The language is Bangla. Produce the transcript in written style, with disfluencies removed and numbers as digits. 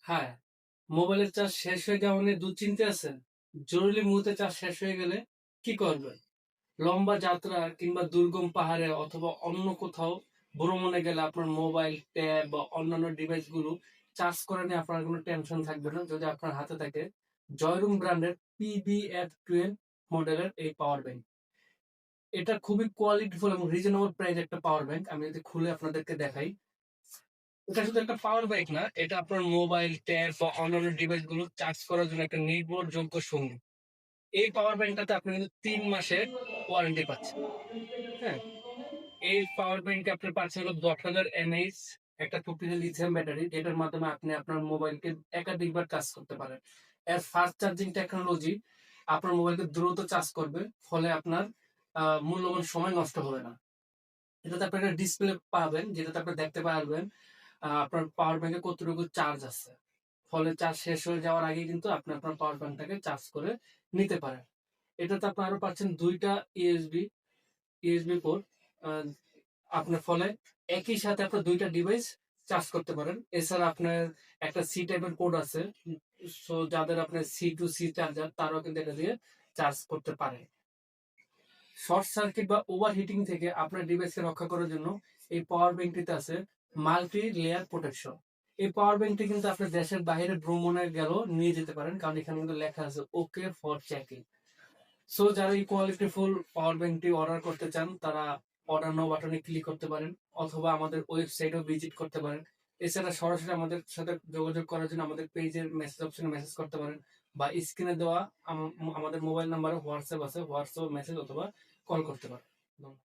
হ্যাঁ, মোবাইলের চার্জ শেষ হয়ে যাওয়া নিয়ে দুশ্চিন্তা আছে? জরুরি মুহূর্তে চার্জ শেষ হয়ে গেলে কি করবেন? লম্বা যাত্রা কিংবা দুর্গম পাহাড়ে অথবা অন্য কোথাও ভ্রমণে গেলে আপনার মোবাইল, ট্যাব বা অন্যান্য ডিভাইসগুলো চার্জ করা নিয়ে আপনার কোনো টেনশন থাকবে না যদি আপনার হাতে থাকে জয়রুম ব্র্যান্ডের PBF12 মডেলের এই পাওয়ার ব্যাংক। এটা খুবই কোয়ালিটিফুল এবং রিজনেবল প্রাইস একটা পাওয়ার ব্যাংক। আমি যদি খুলে আপনাদেরকে দেখাই, এটা শুধু একটা পাওয়ার ব্যাংক না, এটা আপনার মোবাইল, ট্যাব বা অন্যান্য ডিভাইস গুলো চার্জ করার জন্য একটা নির্ভরযোগ্য সঙ্গী। এই পাওয়ার ব্যাংকটাতে আপনি কিন্তু 3 মাসের ওয়ারেন্টি পাচ্ছেন। হ্যাঁ, এই পাওয়ার ব্যাংকে আপনি পাচ্ছেন হলো 10,000 mAh একটা শক্তিশালী লিথিয়াম ব্যাটারি, যেটার মাধ্যমে আপনি আপনার মোবাইলকে একাধিকবার চার্জ করতে পারেন। এর ফাস্ট চার্জিং টেকনোলজি আপনার মোবাইলকে দ্রুত চার্জ করবে, ফলে আপনার মূল্যবান সময় নষ্ট হবে না। এটাতে আপনি একটা ডিসপ্লে পাবেন, যেটাতে আপনি দেখতে পারবেন আপনার পাওয়ার ব্যাংকে কতটুকু চার্জ আছে। ফলে চার্জ শেষ হয়ে যাওয়ার আগে কিন্তু আপনি আপনার পাওয়ার ব্যাংকটাকে চার্জ করে নিতে পারেন। এটাতে আপনি আরো পাচ্ছেন 2টা ইউএসবি পোর্ট। আপনার ফলে একই সাথে আপনার 2টা ডিভাইস চার্জ করতে পারেন। এছাড়া আপনার একটা সি টাইপের পোর্ট আছে। সো যাদের আপনার সি টু সি চার্জার, তারাও কিন্তু এটা দিয়ে চার্জ করতে পারে। শর্ট সার্কিট বা ওভারহিটিং থেকে আপনার ডিভাইসকে রক্ষা করার জন্য এই পাওয়ার ব্যাংকটিতে আছে মাল্টি লেয়ার প্রোটেকশন। এই পাওয়ার ব্যাংকটি কিন্তু আপনি দেশের বাইরে ভ্রমণে গেলেও নিয়ে যেতে পারেন, কারণ এখানে কিন্তু লেখা আছে ওকে ফর চেকিং। সো যারা এই কোয়ালিটিফুল পাওয়ার ব্যাংকটি অর্ডার করতে চান, তারা অর্ডার নাও বাটনে ক্লিক করতে পারেন, অথবা আমাদের ওয়েবসাইটও ভিজিট করতে পারেন। এছাড়া সরাসরি আমাদের সাথে যোগাযোগ করার জন্য আমাদের পেজের মেসেজ অপশনে মেসেজ করতে পারেন, বা স্ক্রিনে দেওয়া আমাদের মোবাইল নাম্বারে হোয়াটসঅ্যাপ আছে, হোয়াটসঅ্যাপ মেসেজ অথবা কল করতে পারেন। ধন্যবাদ।